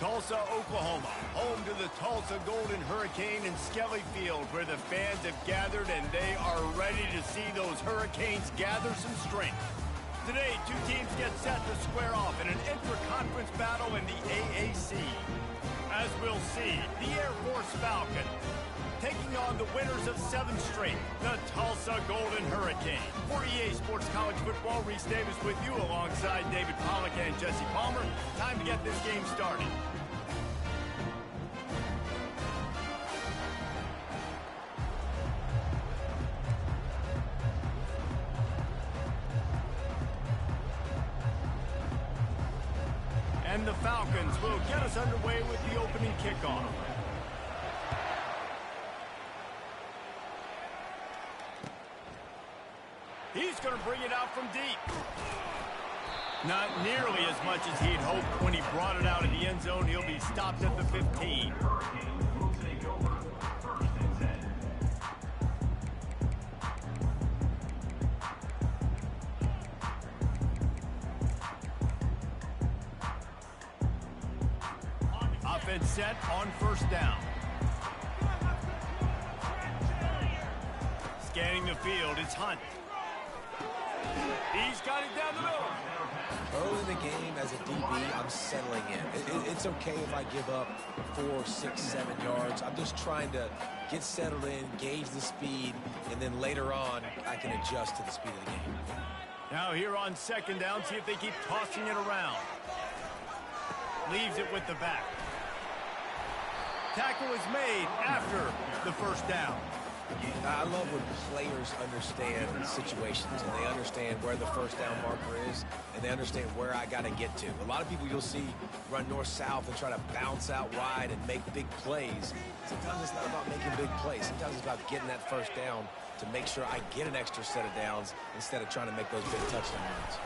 Tulsa, Oklahoma, home to the Tulsa Golden Hurricane in Skelly Field, where the fans have gathered and they are ready to see those Hurricanes gather some strength. Today, two teams get set to square off in an intra-conference battle in the AAC. As we'll see, the Air Force Falcon taking on the winners of 7th straight, the Tulsa Golden Hurricane. For EA Sports College Football, Reese Davis with you alongside David Pollack and Jesse Palmer. Time to get this game started. And the Falcons will get us underway with the opening kickoff. He's going to bring it out from deep. Not nearly as much as he'd hoped when he brought it out of the end zone. He'll be stopped at the 15. Offense set on first down. Scanning the field, it's Hunt. He's got it down the middle. Early in the game, as a DB, I'm settling in. It's okay if I give up 4, 6, 7 yards. I'm just trying to get settled in, gauge the speed, and then later on, I can adjust to the speed of the game. Now here on second down, see if they keep tossing it around. Leaves it with the back. Tackle is made after the first down. I love when players understand situations and they understand where the first down marker is and they understand where I got to get to. A lot of people you'll see run north-south and try to bounce out wide and make big plays. Sometimes it's not about making big plays. Sometimes it's about getting that first down to make sure I get an extra set of downs instead of trying to make those big touchdown runs.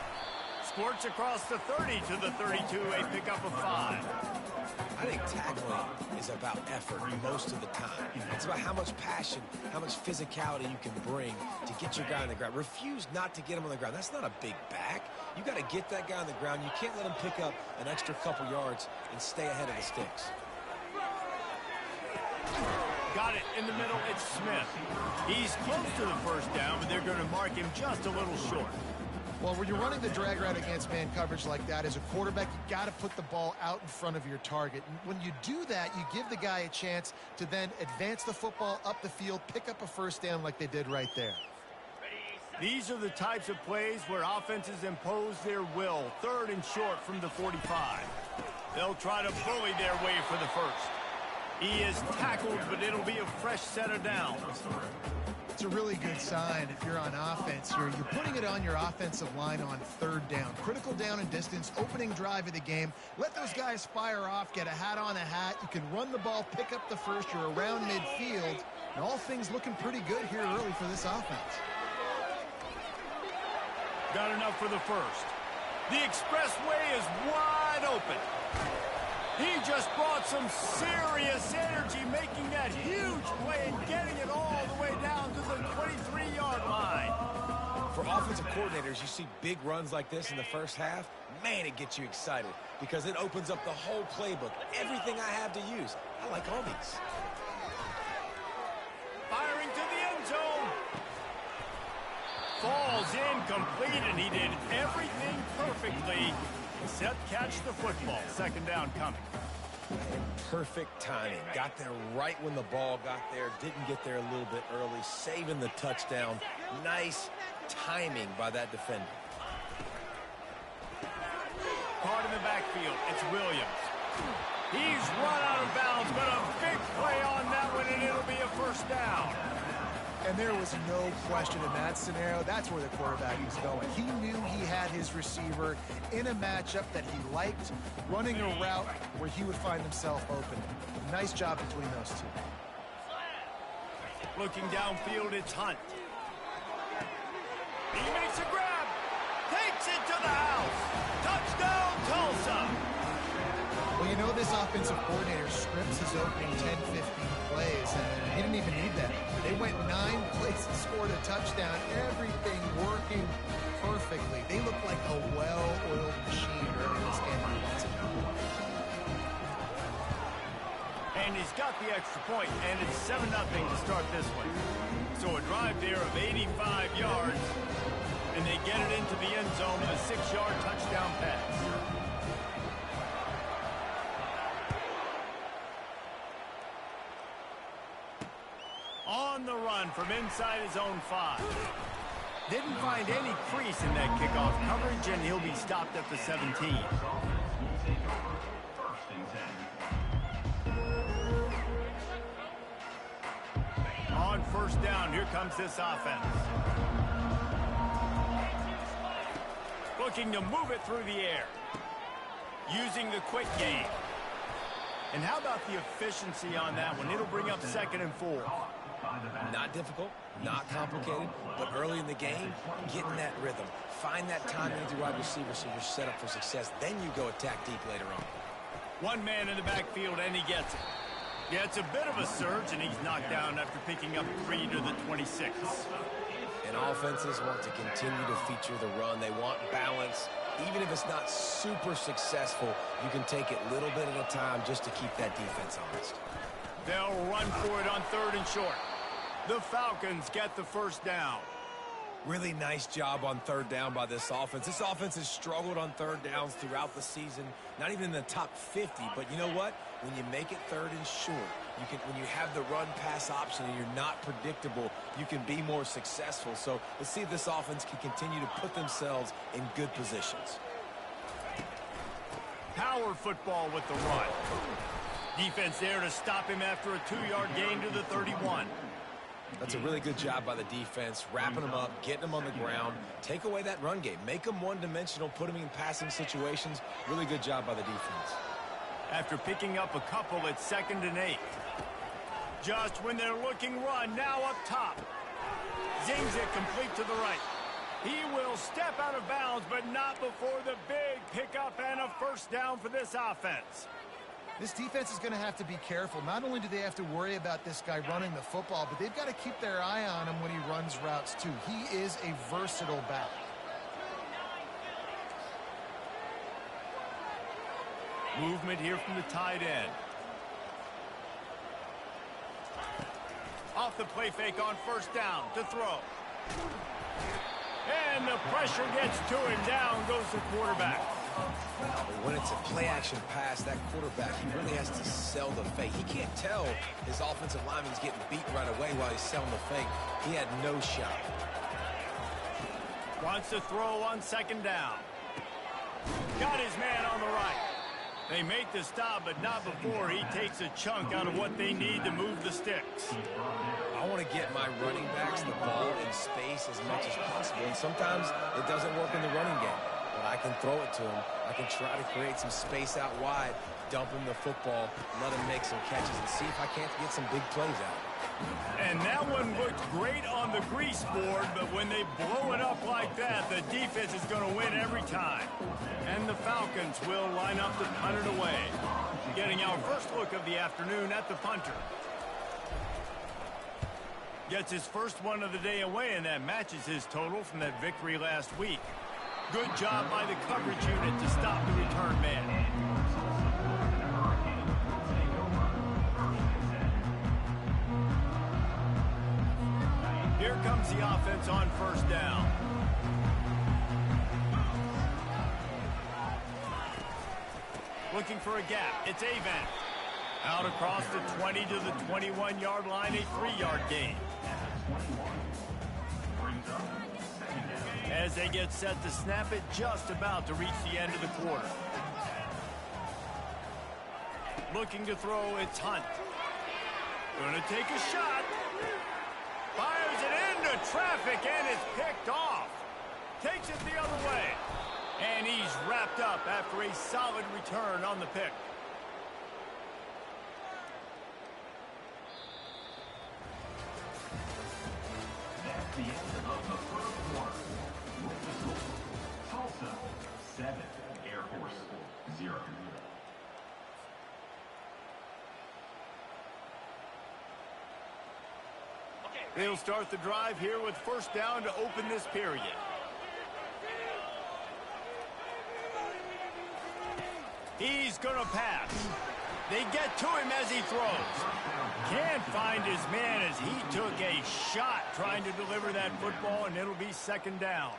Squirts across the 30 to the 32, a pickup of 5. I think tackling is about effort most of the time. It's about how much passion, how much physicality you can bring to get your guy on the ground. Refuse not to get him on the ground. That's not a big back. You got to get that guy on the ground. You can't let him pick up an extra couple yards and stay ahead of the sticks. Got it in the middle. It's Smith. He's close to the first down, but they're going to mark him just a little short. Well, when you're running the drag route against man coverage like that, as a quarterback, you got to put the ball out in front of your target. And when you do that, you give the guy a chance to then advance the football up the field, pick up a first down like they did right there. These are the types of plays where offenses impose their will. 3rd and short from the 45. They'll try to bully their way for the first. He is tackled, but it'll be a fresh set of downs. It's a really good sign if you're on offense. You're putting it on your offensive line on 3rd down. Critical down and distance, opening drive of the game. Let those guys fire off, get a hat on a hat. You can run the ball, pick up the first. You're around midfield. And all things looking pretty good here early for this offense. Got enough for the first. The expressway is wide open. He just brought some serious energy, making that huge play and getting it all the way down to the 23-yard line. For offensive coordinators, you see big runs like this in the first half, man, it gets you excited because it opens up the whole playbook, everything I have to use. I like all these. Firing to the end zone. Falls incomplete, and he did everything perfectly. Set catch the football. 2nd down coming. Perfect timing. Got there right when the ball got there. Didn't get there a little bit early. Saving the touchdown. Nice timing by that defender. Caught in the backfield. It's Williams. He's run out of bounds, but a big play on that one, and it'll be a first down. And there was no question in that scenario. That's where the quarterback was going. He knew he had his receiver in a matchup that he liked, running a route where he would find himself open. Nice job between those two. Looking downfield, it's Hunt. He makes a grab. Takes it to the house. Touchdown, Tulsa. Well, you know this offensive coordinator scripts his opening 10, 15 plays, and he didn't even need that. They went 9 plays and scored a touchdown. Everything working perfectly. They look like a well-oiled machine early in this game. And he's got the extra point, and it's 7-0 to start this one. So a drive there of 85 yards, and they get it into the end zone with a 6-yard touchdown pass. On the run from inside his own 5. Didn't find any crease in that kickoff coverage, and he'll be stopped at the 17. On first down, here comes this offense. Looking to move it through the air. Using the quick game. And how about the efficiency on that one? It'll bring up 2nd and 4. Not difficult, not complicated, but early in the game, get in that rhythm. Find that timing with your wide receiver so you're set up for success. Then you go attack deep later on. One man in the backfield, and he gets it. Yeah, it's a bit of a surge, and he's knocked down after picking up 3 to the 26. And offenses want to continue to feature the run. They want balance. Even if it's not super successful, you can take it little bit at a time just to keep that defense honest. They'll run for it on 3rd and short. The Falcons get the first down. Really nice job on 3rd down by this offense. This offense has struggled on 3rd downs throughout the season, not even in the top 50. But you know what? When you make it 3rd and short, when you have the run-pass option and you're not predictable, you can be more successful. So let's see if this offense can continue to put themselves in good positions. Power football with the run. Defense there to stop him after a 2-yard gain to the 31. That's a really good job by the defense, wrapping them up, getting them on the ground. Take away that run game. Make them one-dimensional, put them in passing situations. Really good job by the defense. After picking up a couple, it's 2nd and 8. Just when they're looking run, now up top. Zings it complete to the right. He will step out of bounds, but not before the big pickup and a first down for this offense. This defense is going to have to be careful. Not only do they have to worry about this guy running the football, but they've got to keep their eye on him when he runs routes too. He is a versatile back. Movement here from the tight end. Off the play fake on first down to throw. And the pressure gets to him. Down goes the quarterback. When it's a play-action pass, that quarterback, he really has to sell the fake. He can't tell his offensive lineman's getting beat right away while he's selling the fake. He had no shot. Wants to throw on 2nd down. Got his man on the right. They make the stop, but not before he takes a chunk out of what they need to move the sticks. I want to get my running backs the ball in space as much as possible, and sometimes it doesn't work in the running game. But I can throw it to him. I can try to create some space out wide, dump him the football, let him make some catches, and see if I can't get some big plays out. And that one looked great on the grease board, but when they blow it up like that, the defense is going to win every time. And the Falcons will line up to punt it away. Getting our first look of the afternoon at the punter. Gets his first one of the day away, and that matches his total from that victory last week. Good job by the coverage unit to stop the return man. Here comes the offense on first down. Looking for a gap. It's Avent. Out across the 20 to the 21-yard line, a 3-yard gain. As they get set to snap it, just about to reach the end of the quarter. Looking to throw, it's Hunt. Going to take a shot. Fires it into traffic, and it's picked off. Takes it the other way. And he's wrapped up after a solid return on the pick. That's the end of the first quarter. Tulsa 7, Air Force 0. They'll start the drive here with first down to open this period. He's going to pass. They get to him as he throws. Can't find his man as he took a shot trying to deliver that football, and it'll be second down.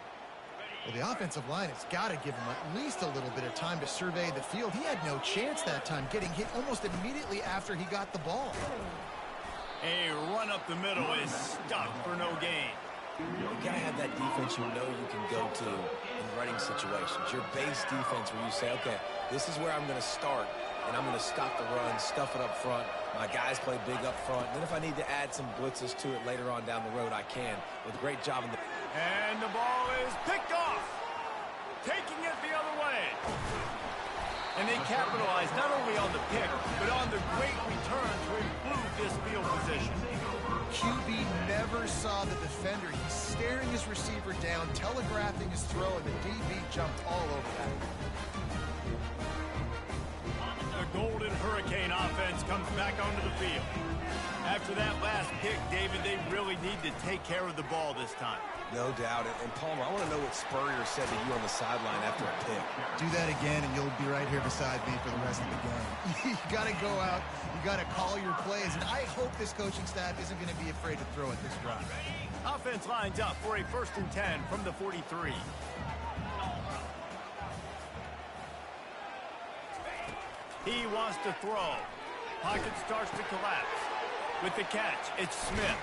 Well, the offensive line has got to give him at least a little bit of time to survey the field. He had no chance that time, getting hit almost immediately after he got the ball. A run up the middle is stuck for no gain. You gotta have that defense you know you can go to in running situations. Your base defense where you say, okay, this is where I'm going to start, and I'm going to stop the run, stuff it up front. My guys play big up front. Then if I need to add some blitzes to it later on down the road, I can. With a great job in the... And the ball is picked off. Taking it the other way. And they capitalize not only on the pick, but on the great return to improve this field position. QB never saw the defender. He's staring his receiver down, telegraphing his throw, and the DB jumped all over that. The Golden Hurricane offense comes back onto the field. After that last pick, David, they really need to take care of the ball this time. No doubt. And Palmer, I want to know what Spurrier said to you on the sideline after a pick. Do that again, and you'll be right here beside me for the rest of the game. You got to go out. You got to call your plays. And I hope this coaching staff isn't going to be afraid to throw at this drive. Offense lines up for a 1st and 10 from the 43. He wants to throw. Pocket starts to collapse. With the catch, it's Smith.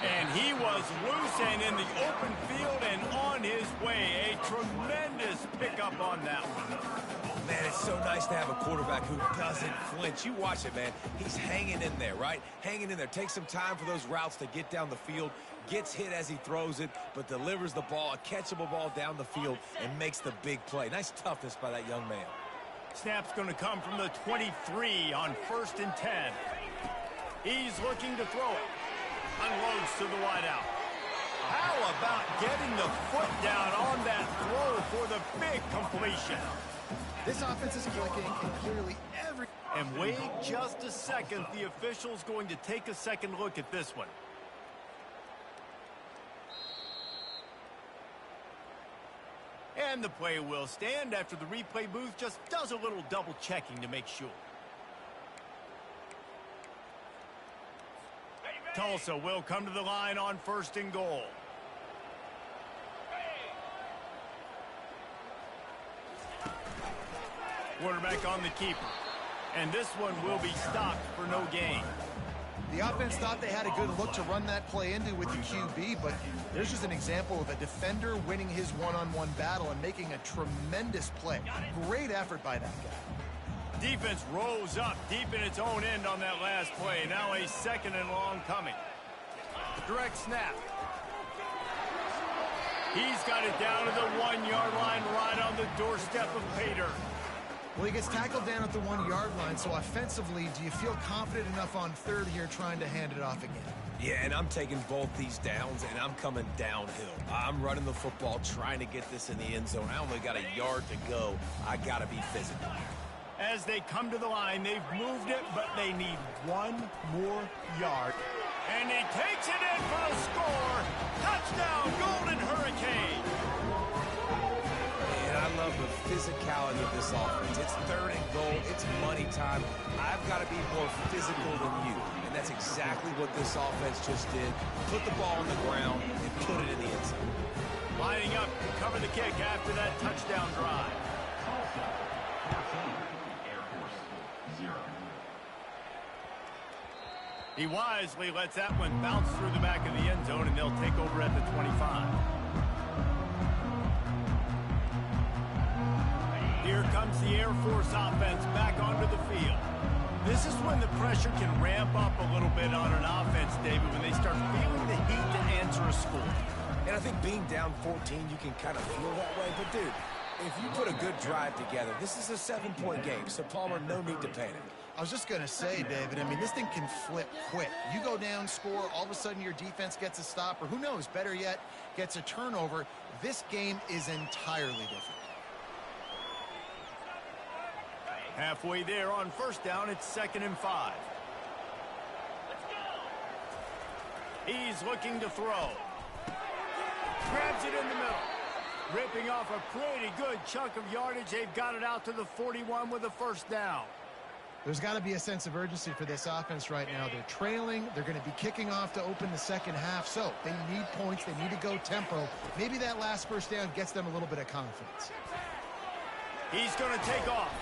And he was loose and in the open field and on his way. A tremendous pickup on that one. Man, it's so nice to have a quarterback who doesn't flinch. You watch it, man. He's hanging in there, right? Hanging in there. Takes some time for those routes to get down the field. Gets hit as he throws it, but delivers the ball, a catchable ball down the field, and makes the big play. Nice toughness by that young man. Snap's going to come from the 23 on 1st and 10. He's looking to throw it. Unloads to the wideout. How about getting the foot down on that throw for the big completion? This offense is clicking, and clearly every... And wait just a second. The official's going to take a second look at this one. And the play will stand after the replay booth just does a little double checking to make sure. Tulsa will come to the line on 1st and goal. Quarterback on the keeper. And this one will be stopped for no gain. The offense thought they had a good look to run that play into with the QB, but there's just an example of a defender winning his one-on-one battle and making a tremendous play. Great effort by that guy. Defense rose up deep in its own end on that last play. Now a 2nd and long coming. Direct snap. He's got it down to the 1-yard line right on the doorstep of Pater. Well, he gets tackled down at the 1-yard line, so offensively, do you feel confident enough on 3rd here trying to hand it off again? Yeah, and I'm taking both these downs, and I'm coming downhill. I'm running the football, trying to get this in the end zone. I only got a yard to go. I got to be physical. As they come to the line, they've moved it, but they need 1 more yard. And he takes it in for the score. Touchdown, Golden Hurricane. And I love the physicality of this offense. It's 3rd and goal. It's money time. I've got to be more physical than you. And that's exactly what this offense just did. Put the ball on the ground and put it in the end zone. Lining up to cover the kick after that touchdown drive. He wisely lets that one bounce through the back of the end zone, and they'll take over at the 25. Here comes the Air Force offense back onto the field. This is when the pressure can ramp up a little bit on an offense, David, when they start feeling the heat to answer a score. And I think being down 14, you can kind of feel that way. But, dude, if you put a good drive together, this is a 7-point game. So, Palmer, no need to panic. I was just going to say, David, I mean, this thing can flip quick. You go down, score, all of a sudden your defense gets a stop, or who knows, better yet, gets a turnover. This game is entirely different. Halfway there on 1st down, it's 2nd and 5. He's looking to throw. Grabs it in the middle. Ripping off a pretty good chunk of yardage. They've got it out to the 41 with a 1st down. There's got to be a sense of urgency for this offense right now. They're trailing. They're going to be kicking off to open the second half. So they need points. They need to go tempo. Maybe that last first down gets them a little bit of confidence. He's going to take off.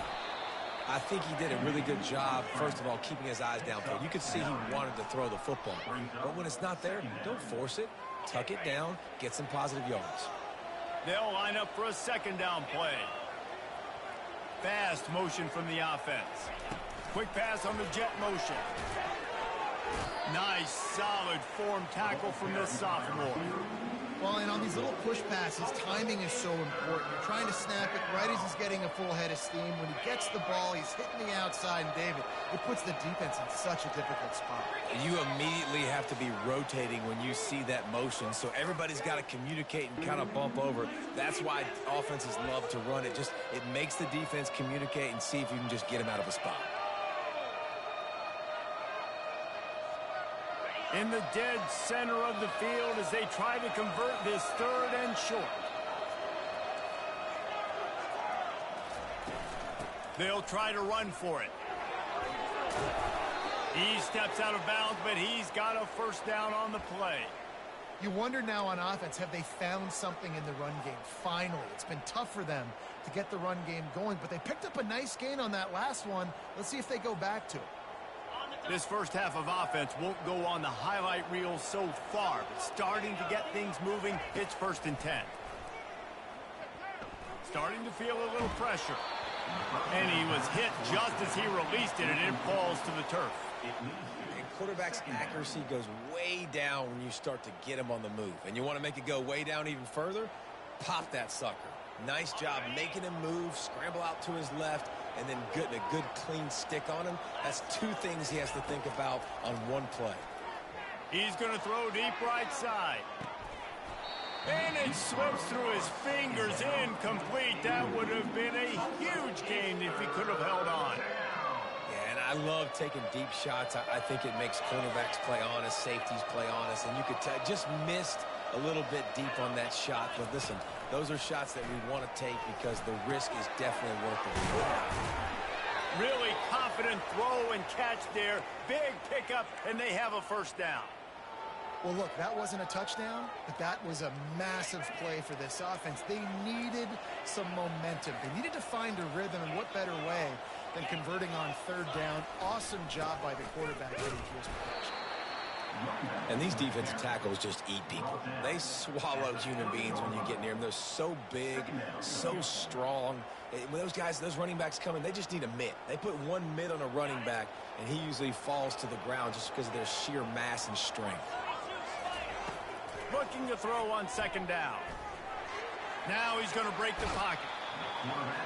I think he did a really good job, first of all, keeping his eyes downfield. You could see he wanted to throw the football. But when it's not there, don't force it. Tuck it down, get some positive yards. They'll line up for a second down play. Fast motion from the offense. Quick pass on the jet motion. Nice, solid form tackle from this sophomore. Well, and on these little push passes, timing is so important. You're trying to snap it right as he's getting a full head of steam. When he gets the ball, he's hitting the outside, and David, it puts the defense in such a difficult spot. You immediately have to be rotating when you see that motion, so everybody's got to communicate and kind of bump over. That's why offenses love to run it. It makes the defense communicate and see if you can just get him out of a spot. In the dead center of the field as they try to convert this third and short. They'll try to run for it. He steps out of bounds, but he's got a first down on the play. You wonder now on offense, have they found something in the run game? Finally, it's been tough for them to get the run game going, but they picked up a nice gain on that last one. Let's see if they go back to it. This first half of offense won't go on the highlight reel so far, but starting to get things moving, it's 1st and 10. Starting to feel a little pressure. And he was hit just as he released it, and it falls to the turf. And quarterback's accuracy goes way down when you start to get him on the move. And you want to make it go way down even further? Pop that sucker. Nice job making him move, scramble out to his left, and then getting a good clean stick on him. That's 2 things he has to think about on one play. He's going to throw deep right side. And it slips through his fingers, incomplete. That would have been a huge gain if he could have held on. Yeah, and I love taking deep shots. I think it makes cornerbacks play honest, safeties play honest, and you could tell just missed a little bit deep on that shot. But listen, those are shots that we want to take because the risk is definitely worth it. Really confident throw and catch there. Big pickup, and they have a first down. Well, look, that wasn't a touchdown, but that was a massive play for this offense. They needed some momentum. They needed to find a rhythm, and what better way than converting on 3rd down. Awesome job by the quarterback getting to his protection. And these defensive tackles just eat people. They swallow human beings when you get near them. They're so big, so strong. When those guys, those running backs come in, they just need a mitt. They put one mitt on a running back, and he usually falls to the ground just because of their sheer mass and strength. Looking to throw on 2nd down. Now he's going to break the pocket.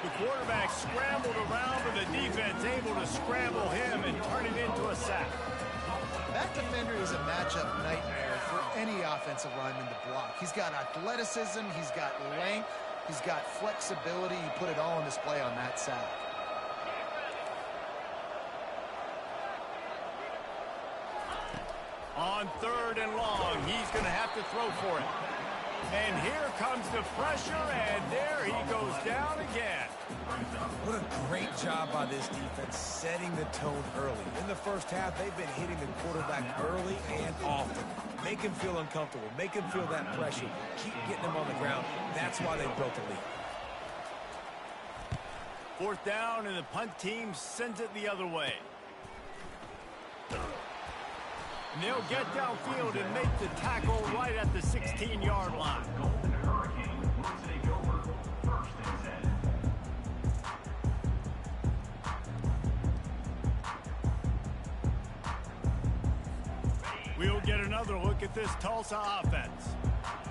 The quarterback scrambled around, but the defense able to scramble him and turn it into a sack. That defender is a matchup nightmare for any offensive lineman to block. He's got athleticism, he's got length, he's got flexibility. He put it all on display on that sack. On 3rd and long, he's going to have to throw for it. And here comes the pressure, and there he goes down again. What a great job by this defense setting the tone early. In the first half, they've been hitting the quarterback early and often. Make him feel uncomfortable. Make him feel that pressure. Keep getting him on the ground. That's why they built the lead. 4th down, and the punt team sends it the other way. And they'll get downfield and make the tackle right at the 16-yard line. Golden Hurricanes will take over 1st and 10. We'll get another look at this Tulsa offense.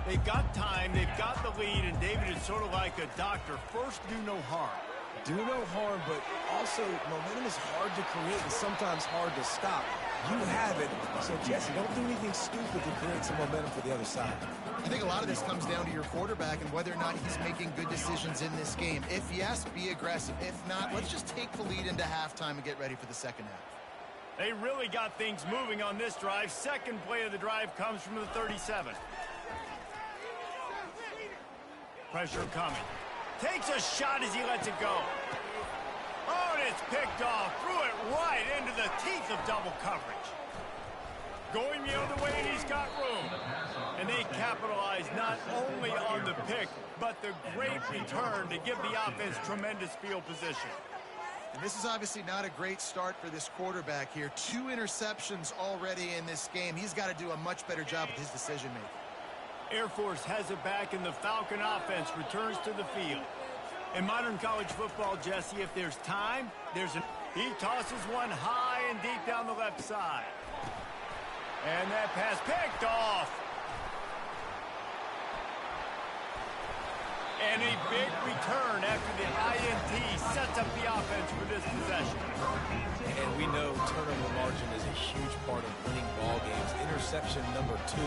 They've got time, they've got the lead, and David is sort of like a doctor. First, do no harm. Do no harm, but also momentum is hard to create and sometimes hard to stop. You have it, so Jesse, don't do anything stupid to create some momentum for the other side. I think a lot of this comes down to your quarterback and whether or not he's making good decisions in this game. If yes, be aggressive. If not, let's just take the lead into halftime and get ready for the second half. They really got things moving on this drive. Second play of the drive comes from the 37. Pressure coming. Takes a shot as he lets it go. Oh, and it's picked off. Threw it right into the teeth of double coverage. Going the other way, and he's got room. And they capitalize not only on the pick, but the great return to give the offense tremendous field position. And this is obviously not a great start for this quarterback here. 2 interceptions already in this game. He's got to do a much better job with his decision-making. Air Force has it back, and the Falcon offense returns to the field. In modern college football, Jesse, if there's time, he tosses one high and deep down the left side. And that pass picked off. And a big return after the INT sets up the offense for this possession. And we know turnover margin is a huge part of winning ball games. Interception number 2.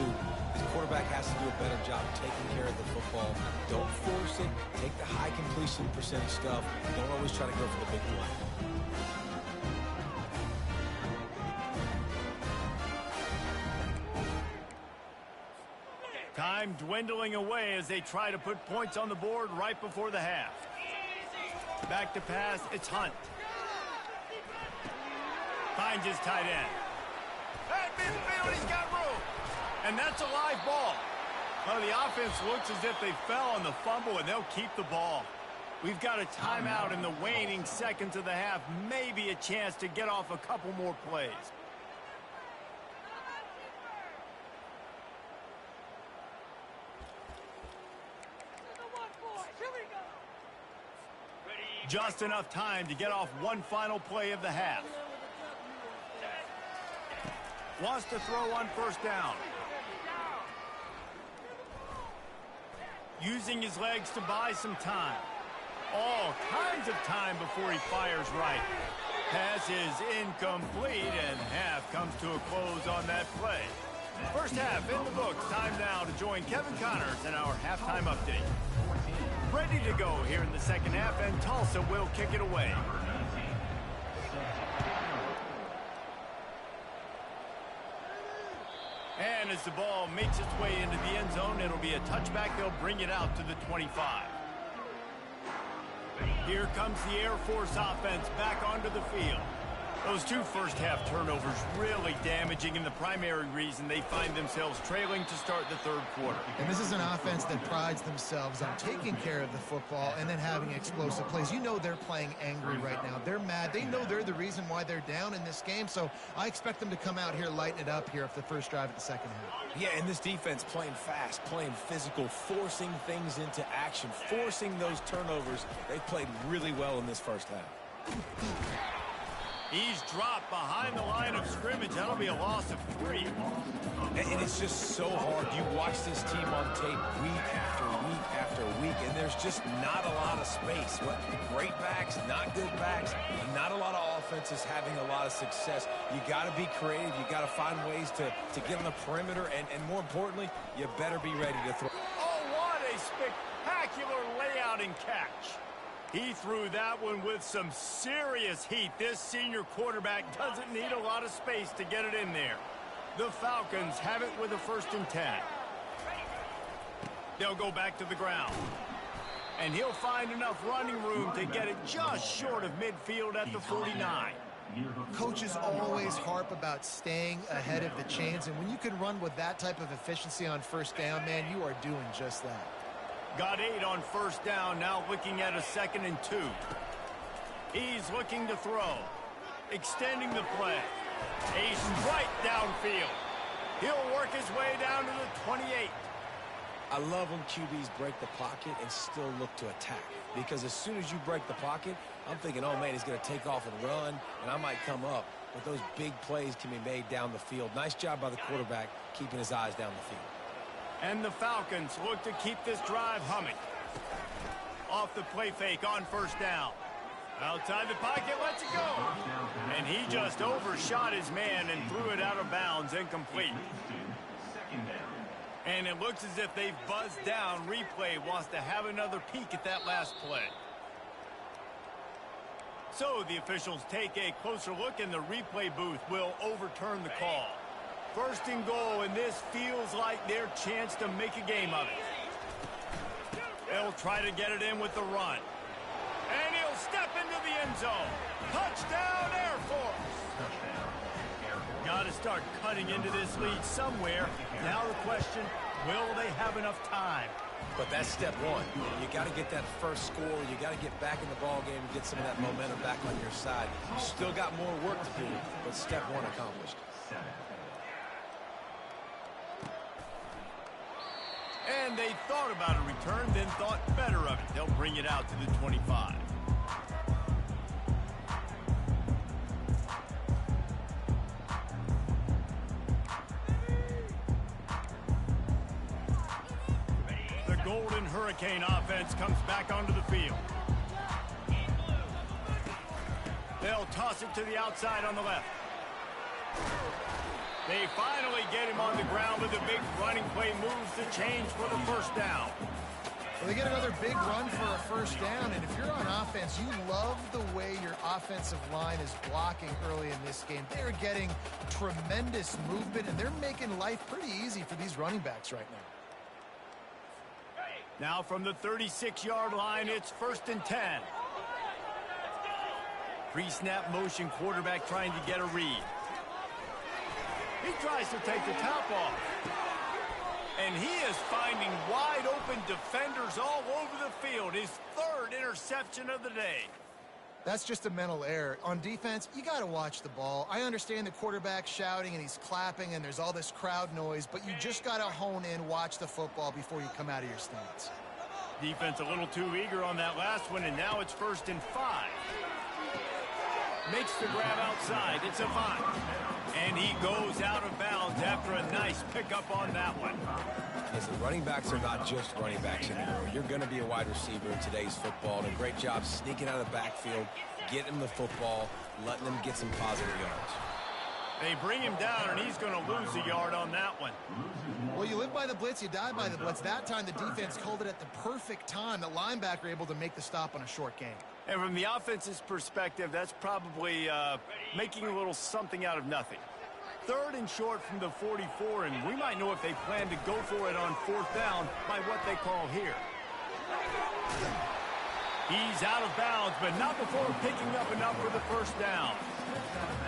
The quarterback has to do a better job taking care of the football. Don't force it. Take the high completion percentage stuff. Don't always try to go for the big play. Time dwindling away as they try to put points on the board right before the half. Back to pass, it's Hunt. Finds his tight end. At midfield, he's got room. And that's a live ball. Well, the offense looks as if they fell on the fumble, and they'll keep the ball. We've got a timeout in the waning seconds of the half. Maybe a chance to get off a couple more plays. Just enough time to get off one final play of the half. Wants to throw on first down. Using his legs to buy some time. All kinds of time before he fires right. Pass is incomplete, and half comes to a close on that play. First half in the books. Time now to join Kevin Connors in our halftime update. Ready to go here in the second half, and Tulsa will kick it away. And as the ball makes its way into the end zone, it'll be a touchback. They'll bring it out to the 25. Here comes the Air Force offense back onto the field. Those 2 first-half turnovers really damaging, and the primary reason they find themselves trailing to start the third quarter. And this is an offense that prides themselves on taking care of the football and then having explosive plays. You know they're playing angry right now. They're mad. They know they're the reason why they're down in this game, so I expect them to come out here, lighten it up here for the first drive of the second half. Yeah, and this defense playing fast, playing physical, forcing things into action, forcing those turnovers. They played really well in this first half. He's dropped behind the line of scrimmage. That'll be a loss of 3. And it's just so hard. You watch this team on tape week after week after week, and there's just not a lot of space. Great backs, not good backs, not a lot of offenses having a lot of success. You got to be creative. You got to find ways to get on the perimeter, and more importantly, you better be ready to throw. Oh, what a spectacular layout and catch. He threw that one with some serious heat. This senior quarterback doesn't need a lot of space to get it in there. The Falcons have it with a 1st and 10. They'll go back to the ground. And he'll find enough running room to get it just short of midfield at the 49. Coaches always harp about staying ahead of the chains, and when you can run with that type of efficiency on first down, man, you are doing just that. Got 8 on first down, now looking at a 2nd and 2. He's looking to throw. Extending the play. He's right downfield. He'll work his way down to the 28. I love when QBs break the pocket and still look to attack. Because as soon as you break the pocket, I'm thinking, oh, man, he's going to take off and run, and I might come up. But those big plays can be made down the field. Nice job by the quarterback keeping his eyes down the field. And the Falcons look to keep this drive humming. Off the play fake on first down. Outside the pocket, lets it go. And he just overshot his man and threw it out of bounds, incomplete. And it looks as if they've buzzed down. Replay wants to have another peek at that last play. So the officials take a closer look, and the replay booth will overturn the call. 1st and goal, and this feels like their chance to make a game of it. They'll try to get it in with the run. And he'll step into the end end zone. Touchdown, Air Force. Got to start cutting into this lead somewhere. Now the question, will they have enough time? But that's step one. You got to get that first score. You got to get back in the ball game and get some of that momentum back on your side. You still got more work to do, but step one accomplished. And they thought about a return, then thought better of it. They'll bring it out to the 25. The Golden Hurricane offense comes back onto the field. They'll toss it to the outside on the left. They finally get him on the ground with a big running play, moves the change for the first down. Well, they get another big run for a first down, and if you're on offense, you love the way your offensive line is blocking early in this game. They're getting tremendous movement, and they're making life pretty easy for these running backs right now. Now from the 36-yard line, it's 1st and 10. Pre-snap motion, quarterback trying to get a read. He tries to take the top off. And he is finding wide open defenders all over the field. His 3rd interception of the day. That's just a mental error. On defense, you got to watch the ball. I understand the quarterback shouting and he's clapping and there's all this crowd noise, but you just got to hone in, watch the football before you come out of your stance. Defense a little too eager on that last one, and now it's 1st and 5. Makes the grab outside. It's a 5. And he goes out of bounds after a nice pickup on that one. Listen, running backs are not just running backs anymore. You're going to be a wide receiver in today's football, and a great job sneaking out of the backfield, getting him the football, letting him get some positive yards. They bring him down, and he's going to lose a yard on that one. Well, you live by the blitz, you die by the blitz. That time, the defense called it at the perfect time. The linebacker able to make the stop on a short gain. And from the offense's perspective, that's probably making a little something out of nothing. 3rd and short from the 44, and we might know if they plan to go for it on 4th down by what they call here. He's out of bounds, but not before picking up enough for the first down.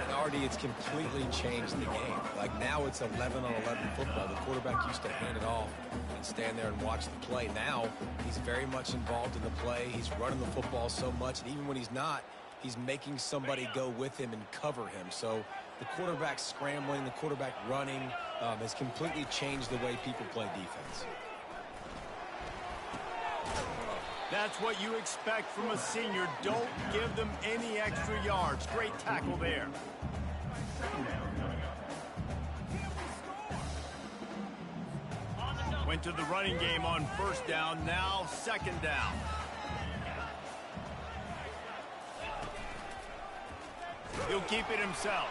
And already it's completely changed the game. Like now it's 11-on-11 football. The quarterback used to hand it off and stand there and watch the play. Now he's very much involved in the play. He's running the football so much, and even when he's not, he's making somebody go with him and cover him. So the quarterback scrambling, the quarterback running has completely changed the way people play defense. That's what you expect from a senior. Don't give them any extra yards. Great tackle there. Went to the running game on 1st down, now 2nd down. He'll keep it himself.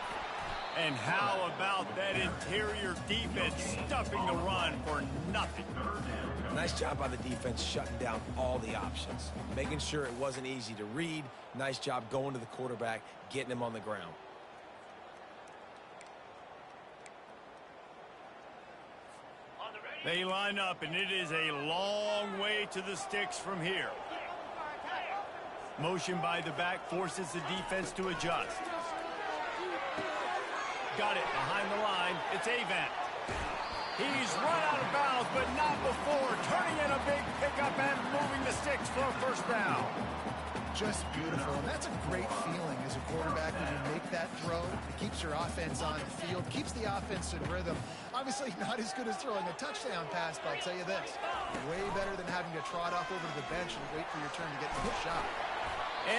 And how about that interior defense stuffing the run for nothing? Nice job by the defense shutting down all the options, making sure it wasn't easy to read. Nice job going to the quarterback, getting him on the ground. They line up, and it is a long way to the sticks from here. Motion by the back forces the defense to adjust. Got it behind the line. It's Avant. He's run out of bounds, but not before turning in a big pickup and moving the sticks for a 1st down. Just beautiful, and that's a great feeling as a quarterback when you make that throw. It keeps your offense on the field, keeps the offense in rhythm. Obviously not as good as throwing a touchdown pass, but I'll tell you this, way better than having to trot off over to the bench and wait for your turn to get the shot.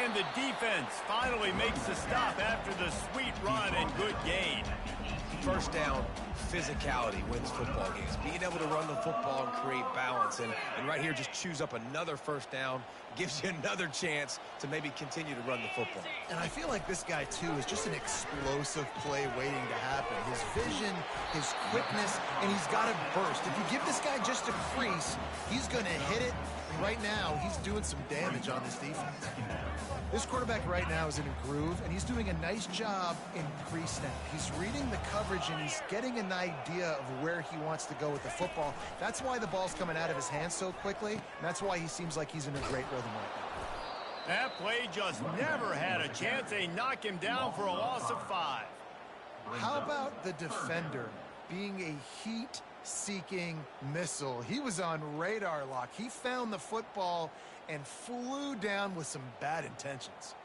And the defense finally makes the stop after the sweet run and good gain. 1st down, physicality wins football games. Being able to run the football and create balance. And right here, just choose up another 1st down, gives you another chance to maybe continue to run the football. And I feel like this guy, too, is just an explosive play waiting to happen. His vision, his quickness, and he's got to burst. If you give this guy just a crease, he's going to hit it. And right now, he's doing some damage on this defense. This quarterback right now is in a groove, and he's doing a nice job in pre-snap. He's reading the coverage, and he's getting an idea of where he wants to go with the football. That's why the ball's coming out of his hands so quickly, and that's why he seems like he's in a great rhythm right now. That play just never had a chance. They knock him down for a loss of 5. How about the defender being a heat-seeking missile? He was on radar lock. He found the football and flew down with some bad intentions.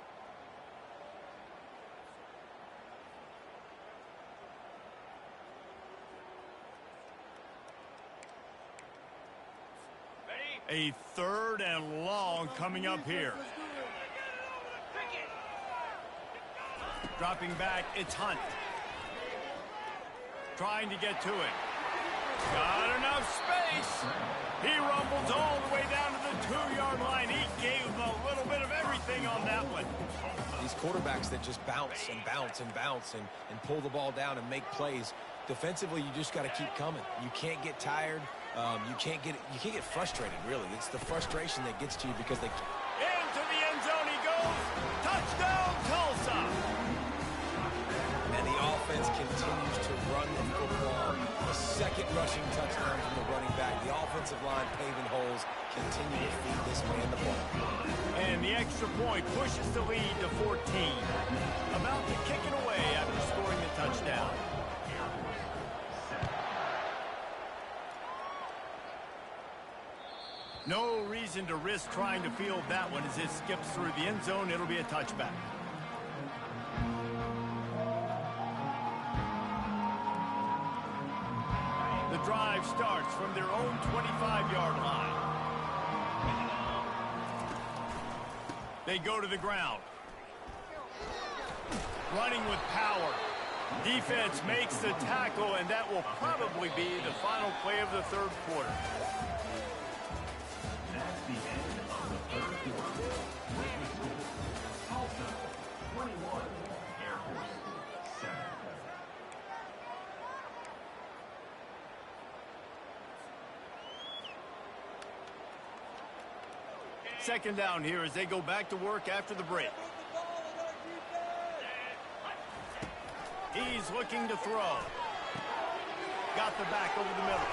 A 3rd and long coming up here. Dropping back, it's Hunt. Trying to get to it. Got enough space. He rumbles all the way down to the 2-yard line. He gave him a little bit of everything on that one. These quarterbacks that just bounce and bounce and bounce and pull the ball down and make plays. Defensively, you just got to keep coming. You can't get tired. You can't get frustrated, really. It's the frustration that gets to you because they... Into the end zone he goes. Touchdown, Tulsa. And the offense continues to run the football. A 2nd rushing touchdown from the running back. The offensive line paving holes, continue to feed this man the ball. And the extra point pushes the lead to 14. About to kick it away after scoring the touchdown. No reason to risk trying to field that one as it skips through the end zone. It'll be a touchback. The drive starts from their own 25-yard line. They go to the ground. Running with power. Defense makes the tackle, and that will probably be the final play of the 3rd quarter. That's the end of the 3rd quarter. With the score, Tulsa 21, Air Force 7. Second down here as they go back to work after the break. He's looking to throw. Got the back over the middle.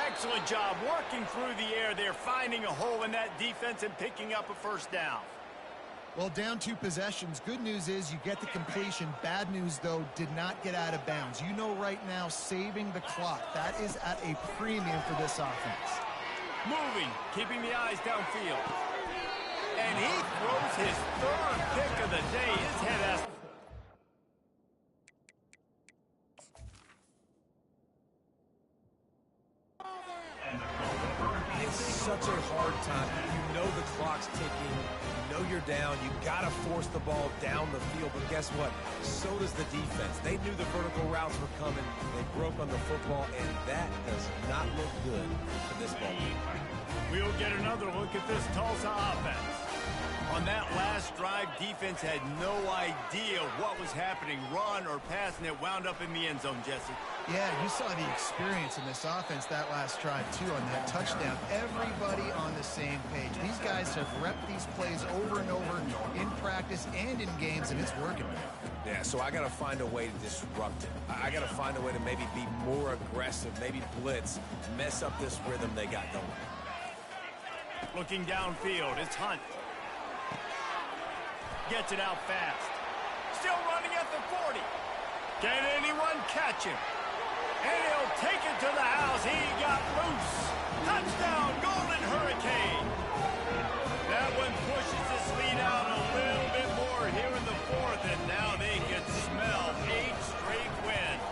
Excellent job working through the air. They're finding a hole in that defense and picking up a 1st down. Well, down 2 possessions. Good news is you get the completion. Bad news, though, did not get out of bounds. You know right now, saving the clock. That is at a premium for this offense. Moving, keeping the eyes downfield. And he throws his 3rd pick of the day. His head has... It's such a hard time. You know the clock's ticking. You know you're down. You got to force the ball down the field. But guess what? So does the defense. They knew the vertical routes were coming. They broke on the football, and that does not look good for this ball. We'll get another look at this Tulsa offense. On that last drive, defense had no idea what was happening, run or pass, and it wound up in the end zone, Jesse. Yeah, you saw the experience in this offense that last drive, too, on that touchdown. Everybody on the same page. These guys have repped these plays over and over in practice and in games, and it's working. Yeah, so I got to find a way to disrupt it. I got to find a way to maybe be more aggressive, maybe blitz, mess up this rhythm they got going. Looking downfield, it's Hunt. Gets it out fast. Still running at the 40. Can anyone catch him? And he'll take it to the house. He got loose. Touchdown, Golden Hurricane. That one pushes this lead out a little bit more here in the 4th, and now they can smell 8 straight wins.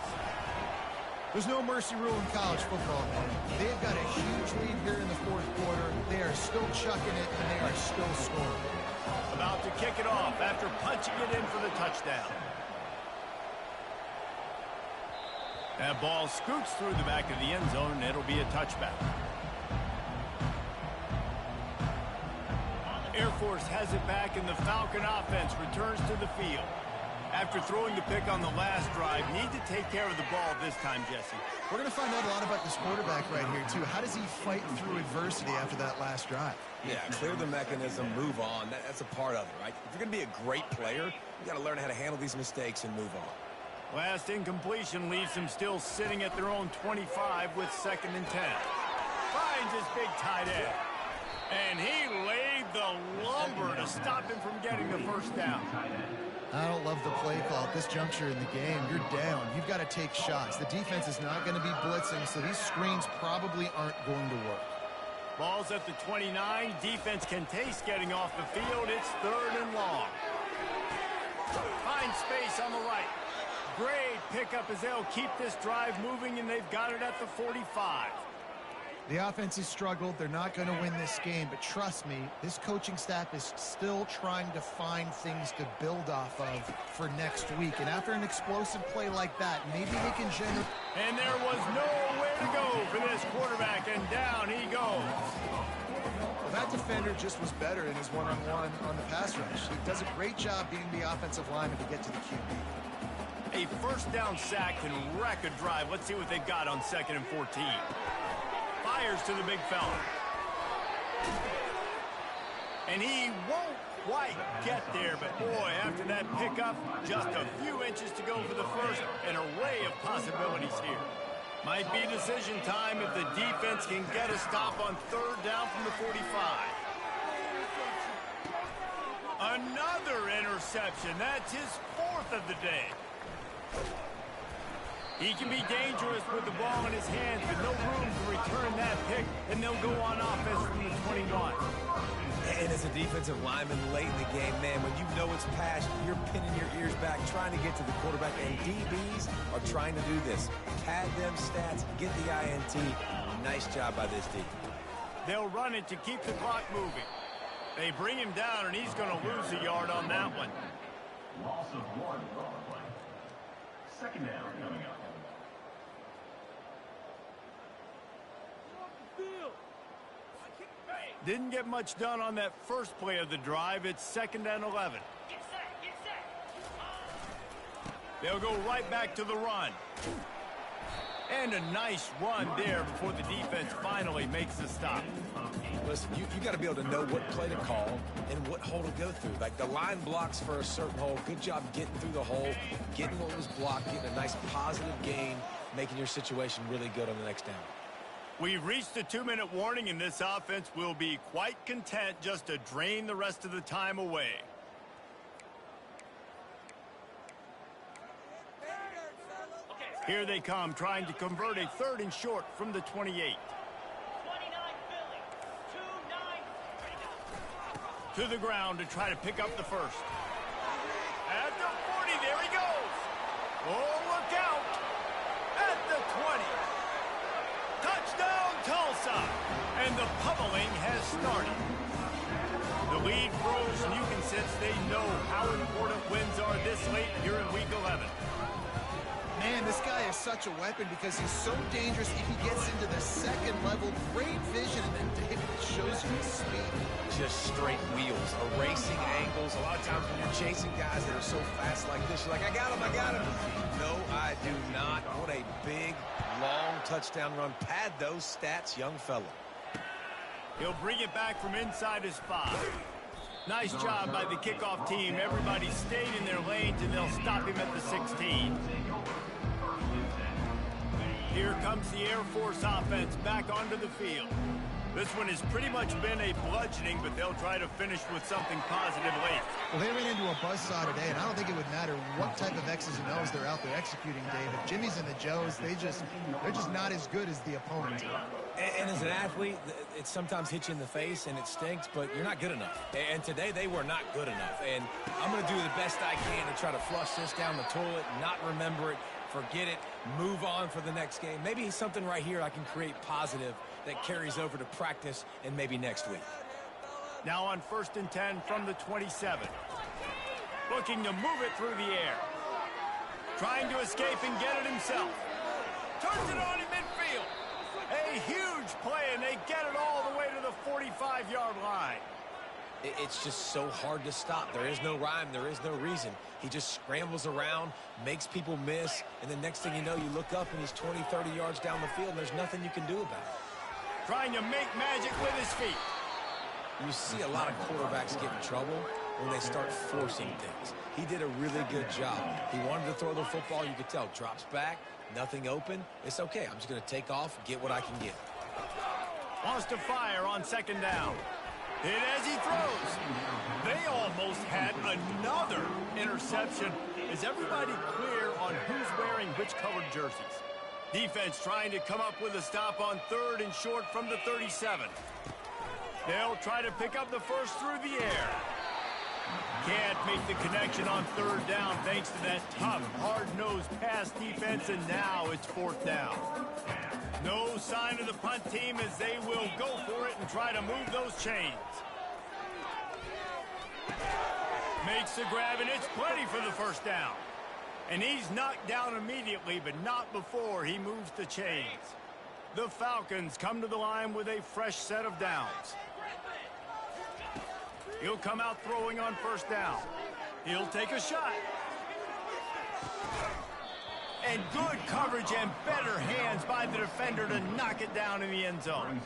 There's no mercy rule in college football, man. They've got a huge lead here in the 4th quarter. They are still chucking it, and they are still scoring. About to kick it off after punching it in for the touchdown. That ball scoots through the back of the end zone, and it'll be a touchback. Air Force has it back, and the Falcon offense returns to the field. After throwing the pick on the last drive, need to take care of the ball this time, Jesse. We're going to find out a lot about this quarterback right here, too. How does he fight through adversity after that last drive? Yeah, clear the mechanism, move on. That's a part of it, right? If you're going to be a great player, you got to learn how to handle these mistakes and move on. Last incompletion leaves them still sitting at their own 25 with 2nd and 10. Finds his big tight end. And he laid the lumber to stop him from getting the first down. I don't love the play call at this juncture in the game. You're down. You've got to take shots. The defense is not going to be blitzing, so these screens probably aren't going to work. Ball's at the 29. Defense can taste getting off the field. It's 3rd and long. Find space on the right. Great pickup as they'll keep this drive moving, and they've got it at the 45. The offense has struggled. They're not going to win this game, but trust me, this coaching staff is still trying to find things to build off of for next week. And after an explosive play like that, maybe they can generate. And there was nowhere to go for this quarterback, and down he goes. Well, that defender just was better in his one-on-one on the pass rush. He does a great job being the offensive lineman to get to the QB. A first down sack can wreck a drive. Let's see what they've got on 2nd and 14. Fires to the big fella. And he won't quite get there, but boy, after that pickup, just a few inches to go for the first. An array of possibilities here. Might be decision time if the defense can get a stop on 3rd down from the 45. Another interception. That's his 4th of the day. He can be dangerous with the ball in his hands, but no room to return that pick, and they'll go on offense from the 21. And as a defensive lineman late in the game, man, when you know it's past, you're pinning your ears back, trying to get to the quarterback, and DBs are trying to do this. Pad them stats, get the INT. Nice job by this D. They'll run it to keep the clock moving. They bring him down, and he's going to lose a yard on that one. Loss of 1 on the play. 2nd down coming up. Didn't get much done on that first play of the drive. It's 2nd and 11. They'll go right back to the run. And a nice run there before the defense finally makes the stop. Listen, you got to be able to know what play to call and what hole to go through. Like the line blocks for a certain hole. Good job getting through the hole, getting what was blocked, getting a nice positive gain, making your situation really good on the next down. We've reached a 2-minute warning, and this offense will be quite content just to drain the rest of the time away. Here they come, trying to convert a 3rd and short from the 28. To the ground to try to pick up the first. At the 40, there he goes. Oh, look out. At the 20. Touchdown, Tulsa. And the pummeling has started. The lead grows, and you can sense they know how important wins are this late here in Week 11. Man, this guy is such a weapon because he's so dangerous if he gets into the 2nd level. Great vision, and then David shows you his speed. Just straight wheels, erasing angles. A lot of times when you're chasing guys that are so fast like this, you're like, I got him, I got him. No, I do not. What a big, long touchdown run. Pad those stats, young fella. He'll bring it back from inside his 5. Nice job by the kickoff team. Everybody stayed in their lanes, and they'll stop him at the 16. Here comes the Air Force offense back onto the field. This one has pretty much been a bludgeoning, but they'll try to finish with something positive late. Well, they ran into a buzzsaw today, and I don't think it would matter what type of X's and O's they're out there executing, David. Jimmy's and the Joes, they're just not as good as the opponent. And as an athlete, it sometimes hits you in the face, and it stinks, but you're not good enough. And today, they were not good enough. And I'm going to do the best I can to try to flush this down the toilet, not remember it, forget it, move on for the next game. Maybe something right here I can create positive that carries over to practice and maybe next week. Now on 1st and 10 from the 27. Looking to move it through the air. Trying to escape and get it himself. Turns it on in midfield. A huge play, and they get it all the way to the 45-yard line. It's just so hard to stop. There is no rhyme. There is no reason. He just scrambles around, makes people miss, and the next thing you know, you look up and he's 20, 30 yards down the field, and there's nothing you can do about it. Trying to make magic with his feet. You see a lot of quarterbacks get in trouble when they start forcing things. He did a really good job. He wanted to throw the football. You could tell. Drops back, nothing open. It's okay. I'm just going to take off, get what I can get. Wants to fire on 2nd down. Hit as he throws. They almost had another interception. Is everybody clear on who's wearing which colored jerseys? Defense trying to come up with a stop on 3rd and short from the 37. They'll try to pick up the first through the air. Can't make the connection on 3rd down thanks to that tough, hard-nosed pass defense, and now it's 4th down. No sign of the punt team as they will go for it and try to move those chains. Makes the grab, and it's plenty for the first down. And he's knocked down immediately, but not before he moves the chains. The Falcons come to the line with a fresh set of downs. He'll come out throwing on 1st down. He'll take a shot. And good coverage and better hands by the defender to knock it down in the end zone.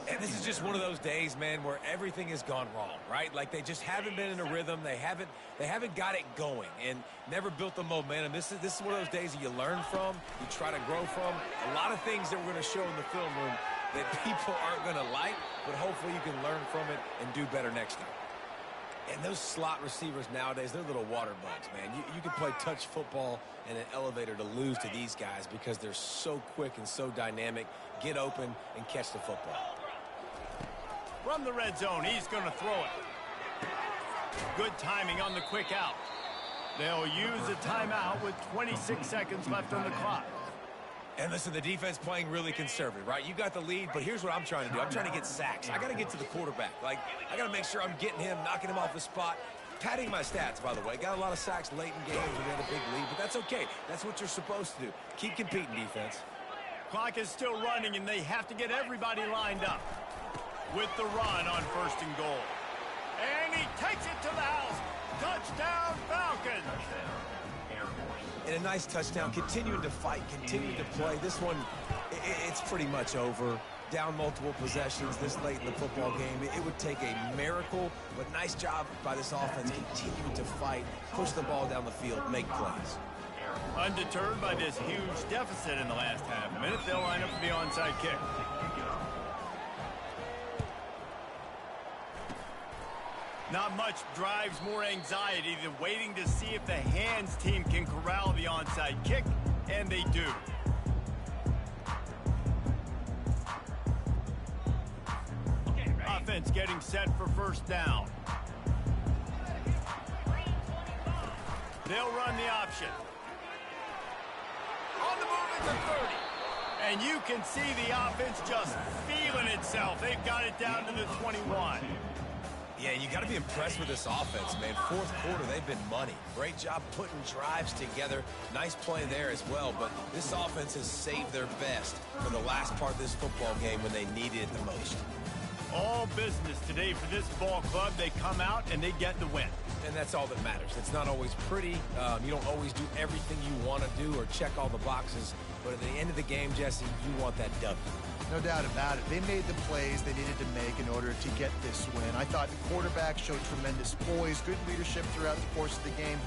And this is just one of those days, man, where everything has gone wrong, right? Like they just haven't been in a rhythm. They haven't got it going and never built the momentum. This is one of those days that you learn from, you try to grow from. A lot of things that we're going to show in the film room that people aren't going to like, but hopefully you can learn from it and do better next time. And those slot receivers nowadays, they're little water bugs, man. You can play touch football in an elevator to lose to these guys because they're so quick and so dynamic. Get open and catch the football. From the red zone, he's going to throw it. Good timing on the quick out. They'll use a timeout with 26 seconds left on the clock. And listen, the defense playing really conservative, right? You got the lead, but here's what I'm trying to do. I'm trying to get sacks. I got to get to the quarterback. Like, I got to make sure I'm getting him, knocking him off the spot. Padding my stats, by the way. Got a lot of sacks late in games when we had a big lead, but that's okay. That's what you're supposed to do. Keep competing, defense. Clock is still running, and they have to get everybody lined up. With the run on 1st and goal. And he takes it to the house. Touchdown, Falcons. And a nice touchdown, continuing to fight, continuing to play. This one, it's pretty much over. Down multiple possessions this late in the football game. It would take a miracle, but nice job by this offense continuing to fight, push the ball down the field, make plays. Undeterred by this huge deficit in the last half minute, they'll line up for the onside kick. Not much drives more anxiety than waiting to see if the hands team can corral the onside kick, and they do. Offense getting set for 1st down. They'll run the option. On the move at the 30. And you can see the offense just feeling itself. They've got it down to the 21. Yeah, you got to be impressed with this offense, man. 4th quarter, they've been money. Great job putting drives together. Nice play there as well, but this offense has saved their best for the last part of this football game when they needed it the most. All business today for this ball club. They come out and they get the win. And that's all that matters. It's not always pretty. You don't always do everything you want to do or check all the boxes, but at the end of the game, Jesse, you want that W. No doubt about it. They made the plays they needed to make in order to get this win. I thought the quarterback showed tremendous poise, good leadership throughout the course of the game.